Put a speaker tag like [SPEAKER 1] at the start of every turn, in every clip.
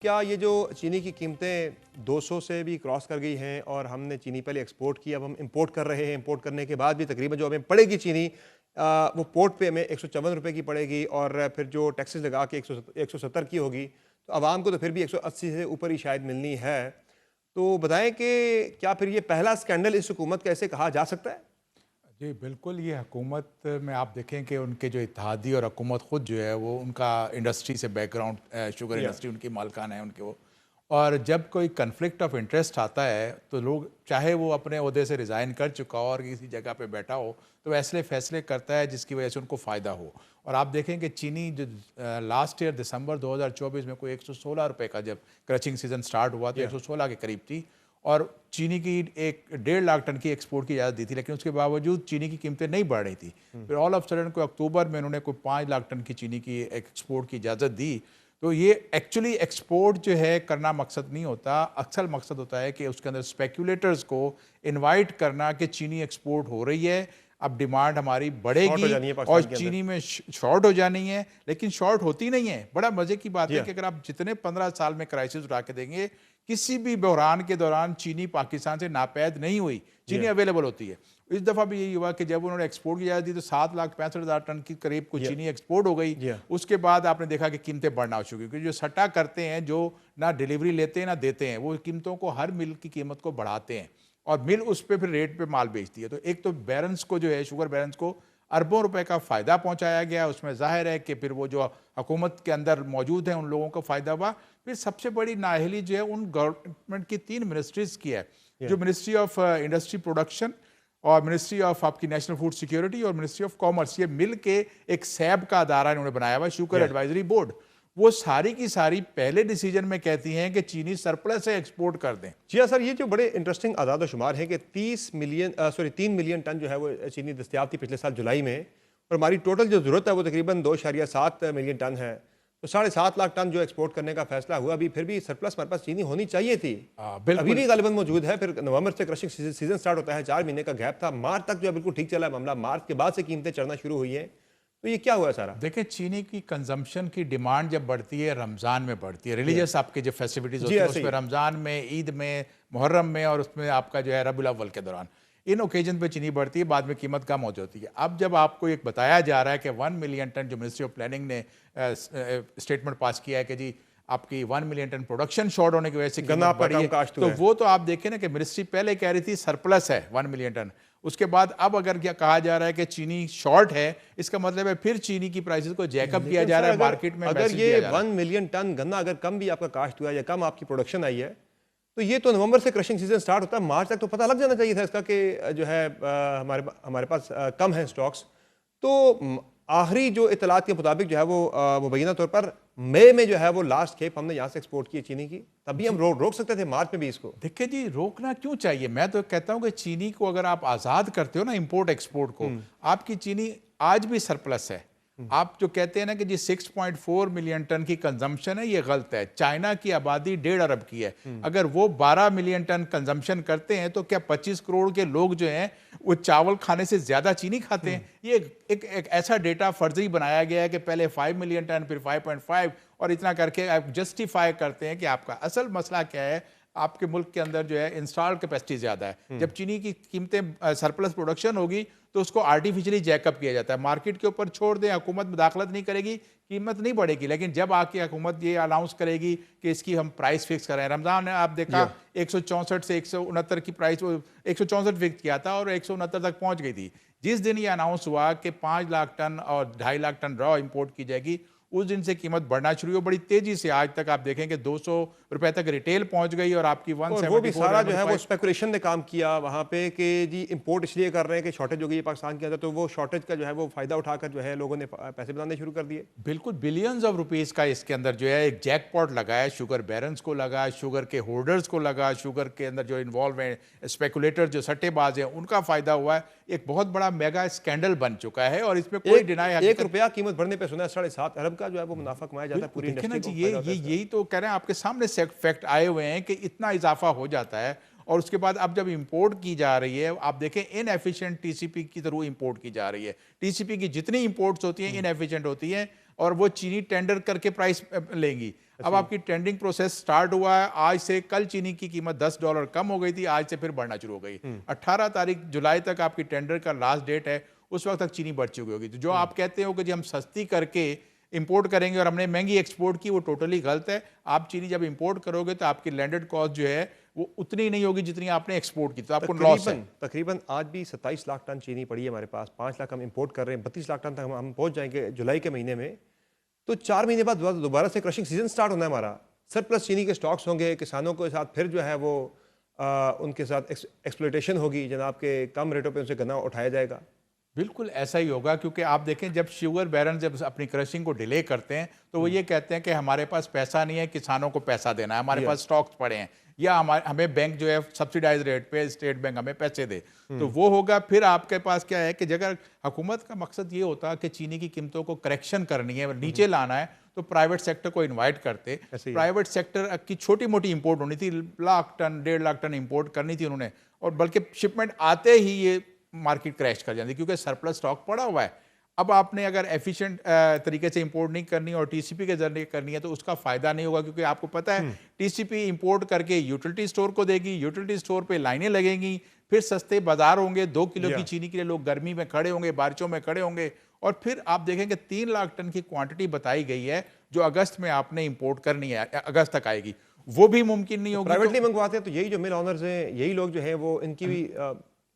[SPEAKER 1] क्या ये जो चीनी की कीमतें 200 से भी क्रॉस कर गई हैं और हमने चीनी पहले एक्सपोर्ट की, अब हम इंपोर्ट कर रहे हैं, इंपोर्ट करने के बाद भी तकरीबन जो हमें पड़ेगी चीनी वो पोर्ट पे हमें 154 रुपए की पड़ेगी और फिर जो टैक्सेस लगा के 170 की होगी, तो आवाम को तो फिर भी 180 से ऊपर ही शायद मिलनी है। तो बताएं कि क्या फिर ये पहला स्कैंडल इस हुकूमत का ऐसे कहा जा सकता है?
[SPEAKER 2] जी बिल्कुल, ये हुकूमत में आप देखें कि उनके जो इत्तेहादी और हुकूमत ख़ुद जो है वो उनका इंडस्ट्री से बैकग्राउंड, शुगर
[SPEAKER 1] या
[SPEAKER 2] इंडस्ट्री उनकी मालकान है उनके वो। और जब कोई कन्फ्लिक्ट ऑफ इंटरेस्ट आता है तो लोग चाहे वो अपने ओहदे से रिज़ाइन कर चुका हो और किसी जगह पे बैठा हो तो ऐसे फैसले करता है जिसकी वजह से उनको फ़ायदा हो। और आप देखें कि चीनी जो लास्ट ईयर दिसंबर 2024 में कोई 116 रुपये का जब क्रचिंग सीज़न स्टार्ट हुआ तो
[SPEAKER 1] या
[SPEAKER 2] 116 के करीब थी और चीनी की एक 1.5 लाख टन की एक्सपोर्ट की इजाज़त दी थी, लेकिन उसके बावजूद चीनी की कीमतें नहीं बढ़ रही थी। फिर ऑल ऑफ सडन को अक्टूबर में उन्होंने कोई 5 लाख टन की चीनी की एक्सपोर्ट की इजाज़त दी। तो ये एक्चुअली एक्सपोर्ट जो है करना मकसद नहीं होता, अक्सर मकसद होता है कि उसके अंदर स्पेक्यूलेटर्स को इनवाइट करना कि चीनी एक्सपोर्ट हो रही है, अब डिमांड हमारी
[SPEAKER 1] शॉर्ट हो
[SPEAKER 2] बढ़ेगी
[SPEAKER 1] जानी है
[SPEAKER 2] और
[SPEAKER 1] पाकिस्तान के अंदर।
[SPEAKER 2] चीनी में शॉर्ट हो जानी है, लेकिन शॉर्ट होती नहीं है। बड़ा मज़े की बात है
[SPEAKER 1] या
[SPEAKER 2] कि अगर आप जितने 15 साल में क्राइसिस उठा के देंगे, किसी भी बहरान के दौरान चीनी पाकिस्तान से नापैद नहीं हुई, चीनी
[SPEAKER 1] या
[SPEAKER 2] अवेलेबल होती है। इस दफ़ा भी यही हुआ कि जब उन्होंने एक्सपोर्ट की इजाज़त दी तो 7,65,000 टन की करीब कुछ
[SPEAKER 1] या
[SPEAKER 2] चीनी एक्सपोर्ट हो गई।
[SPEAKER 1] या
[SPEAKER 2] उसके बाद आपने देखा कि कीमतें बढ़ना शुरू हुई, क्योंकि जो सट्टा करते हैं, जो ना डिलीवरी लेते हैं ना देते हैं, वो कीमतों को हर मिल की कीमत को बढ़ाते हैं और मिल उस पे फिर रेट पे माल बेचती है। तो एक तो बैरन्स को जो है, शुगर बैरन्स को अरबों रुपए का फ़ायदा पहुंचाया गया। उसमें ज़ाहिर है कि फिर वो जो हुकूमत के अंदर मौजूद हैं उन लोगों को फ़ायदा हुआ। फिर सबसे बड़ी नाअहली जो है उन गवर्नमेंट की 3 मिनिस्ट्रीज़ की है,
[SPEAKER 1] या
[SPEAKER 2] जो मिनिस्ट्री ऑफ इंडस्ट्री प्रोडक्शन और मिनिस्ट्री ऑफ आपकी नेशनल फूड सिक्योरिटी और मिनिस्ट्री ऑफ कॉमर्स, ये मिल के एक सैब का अदारा इन्होंने बनाया हुआ, शुगर
[SPEAKER 1] या
[SPEAKER 2] एडवाइजरी बोर्ड। वो सारी की सारी पहले डिसीजन में कहती हैं कि चीनी सरप्लस है, एक्सपोर्ट कर दें।
[SPEAKER 1] जी हाँ सर, ये जो बड़े इंटरेस्टिंग आदाद शुमार हैं कि 3 मिलियन टन जो है वो चीनी दस्तियाब थी पिछले साल जुलाई में और हमारी टोटल जो ज़रूरत है वो तकरीबन 2.7 मिलियन टन है। तो 7.5 लाख टन जो एक्सपोर्ट करने का फैसला हुआ, अभी फिर भी सरप्लस हमारे पास चीनी होनी चाहिए थी। अभी
[SPEAKER 2] बिल्कुल।
[SPEAKER 1] भी गालिबन मौजूद है। फिर नवंबर से क्रशिंग सीजन स्टार्ट होता है, 4 महीने का गैप था। मार्च तक जो है बिल्कुल ठीक चला है मामला, मार्च के बाद से कीमतें चढ़ना शुरू हुई हैं। तो ये क्या हुआ है सारा?
[SPEAKER 2] देखिए, चीनी की कंजम्पशन की डिमांड जब बढ़ती है रमज़ान में बढ़ती है,
[SPEAKER 1] जी
[SPEAKER 2] रिलीजियस आपके जो फेस्टिविटीज़
[SPEAKER 1] जी
[SPEAKER 2] होती हैं
[SPEAKER 1] ऐसे
[SPEAKER 2] उसमें,
[SPEAKER 1] ही।
[SPEAKER 2] रमज़ान में, ईद में, मुहर्रम में और उसमें आपका जो है रबीउल अव्वल के दौरान, इन ओकेजन पे चीनी बढ़ती है, बाद में कीमत कम हो जाती है। अब जब आपको एक बताया जा रहा है कि 1 मिलियन टन, जो मिनिस्ट्री ऑफ प्लानिंग ने स्टेटमेंट पास किया है कि जी आपकी 1 मिलियन टन प्रोडक्शन शॉर्ट होने की वजह से
[SPEAKER 1] गन्ना
[SPEAKER 2] कीमत
[SPEAKER 1] आपका
[SPEAKER 2] बढ़ी
[SPEAKER 1] कम
[SPEAKER 2] है,
[SPEAKER 1] काश्त
[SPEAKER 2] तो
[SPEAKER 1] हुआ है।
[SPEAKER 2] वो तो आप देखें ना कि मिनिस्ट्री पहले कह रही थी सरप्लस है 1 मिलियन टन। उसके बाद अब अगर क्या कहा जा रहा है कि चीनी शॉर्ट है, इसका मतलब है फिर चीनी की प्राइसेस को जैकअप किया
[SPEAKER 1] लेकिन
[SPEAKER 2] जा
[SPEAKER 1] सर
[SPEAKER 2] रहा है,
[SPEAKER 1] अगर
[SPEAKER 2] मार्केट में
[SPEAKER 1] अगर
[SPEAKER 2] मैसेज
[SPEAKER 1] ये
[SPEAKER 2] दिया जा रहा
[SPEAKER 1] 1
[SPEAKER 2] है।
[SPEAKER 1] मिलियन टन गन्ना अगर कम भी आपका काश्त हुआ है या कम आपकी प्रोडक्शन आई है, तो ये तो नवंबर से क्रशिंग सीजन स्टार्ट होता है, मार्च तक तो पता लग जाना चाहिए था इसका कि जो है हमारे हमारे पास कम है स्टॉक्स। तो आखिरी जो इतलात के मुताबिक जो है वो मुबैना तौर पर मई में जो है वो लास्ट खेप हमने यहाँ से एक्सपोर्ट की है चीनी की, तभी हम रोक सकते थे मार्च में भी इसको।
[SPEAKER 2] देखिए जी, रोकना क्यों चाहिए? मैं तो कहता हूं कि चीनी को अगर आप आज़ाद करते हो ना, इंपोर्ट एक्सपोर्ट को, आपकी चीनी आज भी सरप्लस है। आप जो कहते हैं ना कि जी 6.4 मिलियन टन की कंजम्पशन है, ये गलत है। चाइना की आबादी 1.5 अरब की है। अगर वो 12 मिलियन टन कंजम्पशन करते हैं तो क्या 25 करोड़ के लोग जो हैं वो चावल खाने से ज़्यादा चीनी खाते हैं? ये एक ऐसा डेटा फर्जी बनाया गया है कि पहले 5 मिलियन टन, फिर 5.5 और इतना करके आप जस्टिफाई करते हैं कि आपका असल मसला क्या है। आपके मुल्क के अंदर जो है इंस्टॉल्ड कैपेसिटी ज़्यादा है। जब चीनी की कीमतें सरप्लस प्रोडक्शन होगी तो उसको आर्टिफिशियली जैकअप किया जाता है, मार्केट के ऊपर छोड़ दें, हुकूमत मुदाखलत नहीं करेगी, कीमत नहीं बढ़ेगी। लेकिन जब आके हुकूमत ये अनाउंस करेगी कि इसकी हम प्राइस फिक्स कर रहे हैं, रमज़ान में आप देखा 164 से 169 की प्राइस, 164 फिक्स किया था और 169 तक पहुंच गई थी। जिस दिन ये अनाउंस हुआ कि 5 लाख टन और 2.5 लाख टन रॉ इंपोर्ट की जाएगी, उस दिन से कीमत बढ़ना शुरू हुई, बड़ी तेजी से आज तक आप देखें कि 200 रुपए तक रिटेल पहुंच गई और आपकी
[SPEAKER 1] और वो भी
[SPEAKER 2] 174
[SPEAKER 1] सारा जो है वो
[SPEAKER 2] 175।
[SPEAKER 1] स्पेकुलेशन ने काम किया वहाँ पे कि जी इंपोर्ट इसलिए कर रहे हैं कि शॉर्टेज हो गई है पाकिस्तान के अंदर, तो वो शॉर्टेज का जो है वो फायदा उठाकर जो है लोगों ने पैसे बनाने शुरू कर दिए।
[SPEAKER 2] बिल्कुल बिलियंस ऑफ रुपीस का इसके अंदर जो है एक जैकपॉट लगा है, शुगर बैरन्स को लगा, शुगर के होल्डर्स को लगा, शुगर के अंदर जो इन्वॉल्व हैं स्पेकुलेटर, जो सट्टेबाज हैं, उनका फायदा हुआ है। एक बहुत बड़ा मेगा स्कैंडल बन चुका है और इसमें कोई डिनाई
[SPEAKER 1] एक
[SPEAKER 2] हकीकत।
[SPEAKER 1] रुपया कीमत बढ़ने पे सुना है 7.5 अरब का जो है वो मुनाफा कमाया जाता है,
[SPEAKER 2] बिल्कुल,
[SPEAKER 1] पूरी
[SPEAKER 2] देखिए ना
[SPEAKER 1] इंडस्ट्री
[SPEAKER 2] जी,
[SPEAKER 1] को
[SPEAKER 2] ये
[SPEAKER 1] फायदा होता
[SPEAKER 2] ये
[SPEAKER 1] है इसका।
[SPEAKER 2] यही तो कह रहे हैं, आपके सामने से फैक्ट आए हुए हैं कि इतना इजाफा हो जाता है। और उसके बाद अब जब इंपोर्ट की जा रही है, आप देखें इनएफिशिएंट टीसीपी की थ्रू इंपोर्ट की जा रही है। टीसीपी की जितनी इंपोर्ट्स होती हैं इनएफिशिएंट होती हैं और वो चीनी टेंडर करके प्राइस लेंगी। अब आपकी टेंडरिंग प्रोसेस स्टार्ट हुआ है, आज से कल चीनी की कीमत $10 कम हो गई थी, आज से फिर बढ़ना शुरू हो गई। 18 तारीख जुलाई तक आपकी टेंडर का लास्ट डेट है, उस वक्त तक चीनी बढ़ चुकी होगी। तो जो आप कहते हो कि जी हम सस्ती करके इंपोर्ट करेंगे और हमने महंगी एक्सपोर्ट की, वो टोटली गलत है। आप चीनी जब इंपोर्ट करोगे तो आपकी लैंडेड कॉस्ट जो है वो उतनी नहीं होगी जितनी आपने एक्सपोर्ट की, तो आपको लॉस है।
[SPEAKER 1] तकरीबन आज भी 27 लाख टन चीनी पड़ी है हमारे पास, 5 लाख हम इंपोर्ट कर रहे हैं, 32 लाख टन तक हम पहुंच जाएंगे जुलाई के महीने में। तो 4 महीने बाद दोबारा से क्रशिंग सीजन स्टार्ट होना है हमारा। सरप्लस चीनी के स्टॉक्स होंगे, किसानों के साथ फिर जो है वो उनके साथ एक्सप्लॉयटेशन होगी, जनाब के कम रेटों पे उनसे गन्ना उठाया जाएगा।
[SPEAKER 2] बिल्कुल ऐसा ही होगा, क्योंकि आप देखें जब शुगर बैरन जब अपनी क्रशिंग को डिले करते हैं तो वो ये कहते हैं कि हमारे पास पैसा नहीं है, किसानों को पैसा देना है, हमारे पास स्टॉक्स पड़े हैं, या हमें बैंक जो है सब्सिडाइज रेट पे स्टेट बैंक हमें पैसे दे, तो वो होगा। फिर आपके पास क्या है कि अगर हुकूमत का मकसद ये होता कि चीनी की कीमतों को करेक्शन करनी है, नीचे लाना है, तो प्राइवेट सेक्टर को इनवाइट करते। प्राइवेट सेक्टर की छोटी मोटी इंपोर्ट होनी थी, lakh ton 1.5 lakh ton import करनी थी उन्होंने, और बल्कि शिपमेंट आते ही ये मार्केट क्रैश कर जाती, क्योंकि सरप्लस स्टॉक पड़ा हुआ है। अब आपने अगर एफिशिएंट तरीके से इंपोर्ट नहीं करनी और टीसीपी के जरिए करनी है तो उसका फायदा नहीं होगा, क्योंकि आपको पता है टीसीपी इंपोर्ट करके यूटिलिटी स्टोर को देगी, यूटिलिटी स्टोर पे लाइनें लगेंगी, फिर सस्ते बाजार होंगे, 2 किलो की चीनी के लिए लोग गर्मी में खड़े होंगे, बारिशों में खड़े होंगे, और फिर आप देखेंगे 3 लाख टन की क्वांटिटी बताई गई है जो अगस्त में आपने इंपोर्ट करनी है, अगस्त तक आएगी, वो भी मुमकिन नहीं होगी।
[SPEAKER 1] प्राइवेटली मंगवाते हैं तो यही जो मिल ऑनर्स हैं, यही लोग जो है वो इनकी भी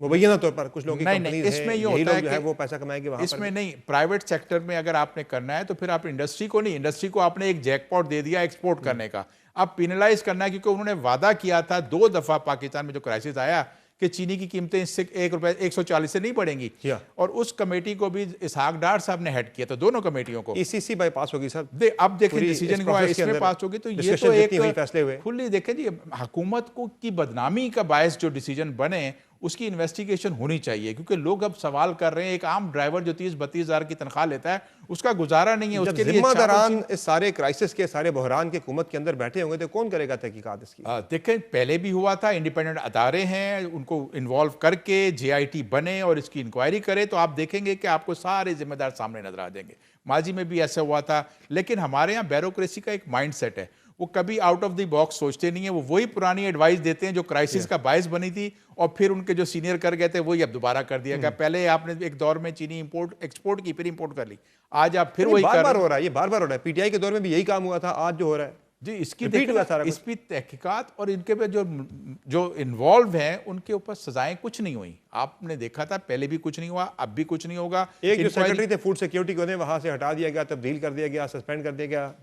[SPEAKER 1] मुबैना तौर पर कुछ लोगों की कंपनीज हैं,
[SPEAKER 2] इसमें ये
[SPEAKER 1] यही
[SPEAKER 2] होता
[SPEAKER 1] लोग
[SPEAKER 2] है
[SPEAKER 1] जो है
[SPEAKER 2] कि
[SPEAKER 1] वो पैसा कमाएंगे वहां
[SPEAKER 2] इसमें
[SPEAKER 1] पर।
[SPEAKER 2] नहीं, प्राइवेट सेक्टर में अगर आपने करना है तो फिर आप इंडस्ट्री को नहीं, इंडस्ट्री को आपने एक जैकपॉट दे दिया एक्सपोर्ट करने का, आप पिनलाइज करना है, क्योंकि उन्होंने वादा किया था 2 दफा पाकिस्तान में जो क्राइसिस आया कि चीनी की कीमतें इससे ₹1.140 से नहीं बढ़ेंगी, और उस कमेटी को भी इसहाक डार साहब ने हेड किया था, दोनों कमेटियों को।
[SPEAKER 1] ईसीसी बाईपास होगी सर,
[SPEAKER 2] अब देखें डिसीजन हुआ इसमें पास होगी, तो ये तो एक
[SPEAKER 1] फैसले हुए
[SPEAKER 2] खुली देखें जी, हुकूमत को की बदनामी का बायस जो डिसीजन बने उसकी इन्वेस्टिगेशन होनी चाहिए, क्योंकि लोग अब सवाल कर रहे हैं, एक आम ड्राइवर जो 30-32 हज़ार की तनख्वाह लेता है उसका गुजारा नहीं है, उसके लिए
[SPEAKER 1] जिम्मेदारान इस सारे क्राइसिस के, सारे बहरान के हुकूमत के अंदर बैठे होंगे तो कौन करेगा तहकीकात इसकी?
[SPEAKER 2] देखें पहले भी हुआ था, इंडिपेंडेंट अदारे हैं, उनको इन्वॉल्व करके JIT बने और इसकी इंक्वायरी करे, तो आप देखेंगे कि आपको सारे जिम्मेदार सामने नजर आ जाएंगे। माजी में भी ऐसा हुआ था, लेकिन हमारे यहाँ ब्यूरोक्रेसी का एक माइंड सेट है, वो कभी आउट ऑफ द बॉक्स सोचते नहीं है, वो वही पुरानी एडवाइस देते हैं जो क्राइसिस का बायस बनी थी, और फिर उनके जो सीनियर कर गए थे वही अब दोबारा कर दिया गया। पहले आपने एक दौर में चीनी इंपोर्ट एक्सपोर्ट की, फिर इंपोर्ट कर ली, आज आप फिर वही
[SPEAKER 1] बार-बार हो रहा है, ये बार-बार हो रहा है। PTI के दौर में भी यही काम हुआ था, आज जो हो रहा है
[SPEAKER 2] जी, इसकी इसकी तहकीकात और इनके पे जो इन्वॉल्व हैं उनके ऊपर सजाएं कुछ नहीं हुई। आपने देखा था पहले भी कुछ नहीं हुआ, अब भी कुछ नहीं होगा।
[SPEAKER 1] एक जो सेक्रेटरी थे फूड सिक्योरिटी को, वहां से हटा दिया गया, तब्दील कर दिया गया, सस्पेंड कर दिया गया,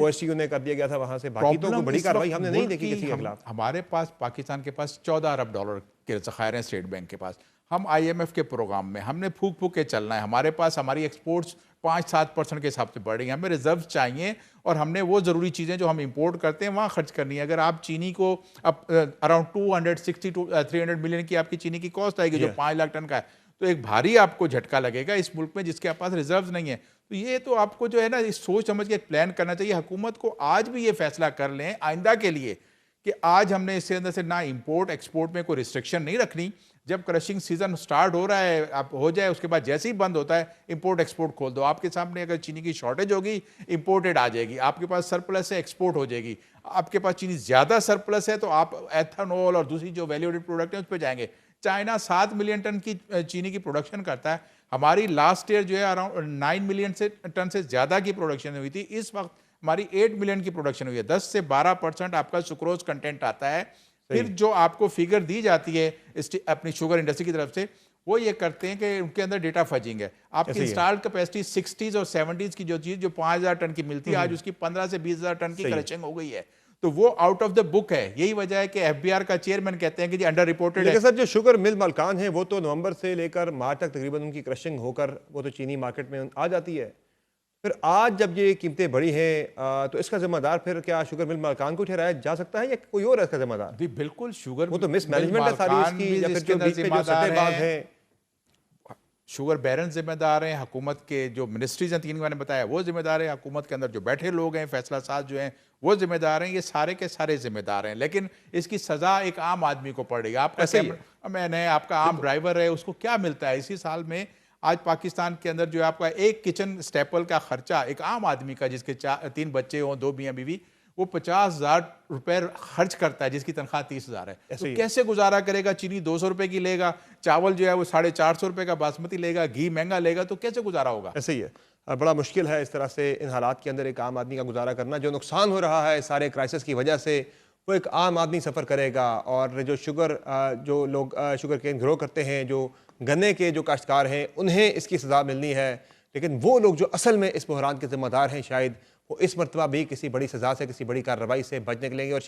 [SPEAKER 1] OSTU ने कर दिया गया था वहां से। बाकी तो कोई बड़ी कार्रवाई हमने नहीं देखी किसी के खिलाफ।
[SPEAKER 2] हमारे पास, पाकिस्तान के पास $14 अरब के ज़खायर हैं स्टेट बैंक के पास, हम IMF के प्रोग्राम में हमने फूक फूक के चलना है, हमारे पास हमारी एक्सपोर्ट्स 5-7% के हिसाब से बढ़ रही हैं, हमें रिजर्व चाहिए, और हमने वो ज़रूरी चीज़ें जो हम इंपोर्ट करते हैं वहाँ खर्च करनी है। अगर आप चीनी को अब अराउंड 260 to 300 मिलियन की आपकी चीनी की कॉस्ट आएगी, जो 5 लाख टन का है, तो एक भारी आपको झटका लगेगा इस मुल्क में जिसके पास रिजर्व नहीं है। तो ये तो आपको जो है ना, इस सोच समझ के एक प्लान करना चाहिए। हुकूमत को आज भी ये फैसला कर लें आइंदा के लिए कि आज हमने इसके अंदर से ना इंपोर्ट एक्सपोर्ट में कोई रिस्ट्रिक्शन नहीं रखनी, जब क्रशिंग सीजन स्टार्ट हो रहा है, आप हो जाए, उसके बाद जैसे ही बंद होता है इंपोर्ट एक्सपोर्ट खोल दो। आपके सामने अगर चीनी की शॉर्टेज होगी, इंपोर्टेड आ जाएगी, आपके पास सरप्लस है, एक्सपोर्ट हो जाएगी, आपके पास चीनी ज़्यादा सरप्लस है तो आप एथेनॉल और दूसरी जो वैल्यू एडेड प्रोडक्ट है उस पर जाएंगे। चाइना 7 मिलियन टन की चीनी की प्रोडक्शन करता है, हमारी लास्ट ईयर जो है अराउंड 9 मिलियन टन से ज़्यादा की प्रोडक्शन हुई थी, इस वक्त हमारी 8 मिलियन की प्रोडक्शन हुई है। 10 से 12% आपका सुक्रोज कंटेंट आता है। फिर जो आपको फिगर दी जाती है अपनी शुगर इंडस्ट्री की तरफ से, वो ये करते हैं कि उनके अंदर डेटा फजिंग है। आपकी इंस्टॉल्ड कैपेसिटी 60s और 70s की जो चीज़ जो 5000 टन की मिलती है, आज उसकी 15 से 20,000 टन की क्रशिंग हो गई है, तो वो आउट ऑफ द बुक है। यही वजह है कि FBR का चेयरमैन कहते हैं कि जी अंडर रिपोर्टेड है।
[SPEAKER 1] सर जो शुगर मिल मालकान है वो तो नवंबर से लेकर मार्च तक तकरीबन उनकी क्रशिंग होकर वो तो चीनी मार्केट में आ जाती है। फिर आज जब ये कीमतें बढ़ी हैं तो इसका जिम्मेदार फिर क्या शुगर मिल मालकान को ठहराया जा सकता है या कोई और है इसका जिम्मेदार?
[SPEAKER 2] जी बिल्कुल, शुगर
[SPEAKER 1] वो तो मिसमैनेजमेंट है सारी इसकी, या फिर जो बीच में जो सट्टेबाज हैं,
[SPEAKER 2] शुगर बैरन जिम्मेदार हैं, हुकूमत के जो मिनिस्ट्रीज हैं 3 मैंने बताया वो जिम्मेदार है, हुकूमत के अंदर जो बैठे लोग हैं फैसला साज जो हैं वो जिम्मेदार हैं, ये सारे के सारे जिम्मेदार हैं। लेकिन इसकी सजा एक आम आदमी को पड़ेगी। आपका मैंने आपका आम ड्राइवर है, उसको क्या मिलता है इसी साल में? आज पाकिस्तान के अंदर जो आपका एक किचन स्टेपल का खर्चा एक आम आदमी का, जिसके 3 बच्चे हों, 2 मियाँ बीवी, वो 50,000 रुपए खर्च करता है जिसकी तनख्वाह 30,000 है,
[SPEAKER 1] ऐसे
[SPEAKER 2] तो
[SPEAKER 1] ही है।
[SPEAKER 2] कैसे गुजारा करेगा? चीनी 200 रुपए की लेगा, चावल जो है वो 450 रुपए का बासमती लेगा, घी महंगा लेगा, तो कैसे गुजारा होगा?
[SPEAKER 1] ऐसे ही है। बड़ा मुश्किल है इस तरह से इन हालात के अंदर एक आम आदमी का गुजारा करना। जो नुकसान हो रहा है इस सारे क्राइसिस की वजह से, वो एक आम आदमी सफ़र करेगा। और जो जो लोग शुगर केन ग्रो करते हैं, जो गन्ने के जो काश्तकार हैं, उन्हें इसकी सज़ा मिलनी है। लेकिन वो लोग जो असल में इस बहरान के ज़िम्मेदार हैं, शायद वो इस मरतबा भी किसी बड़ी सज़ा से, किसी बड़ी कार्रवाई से बच निकलेंगे। और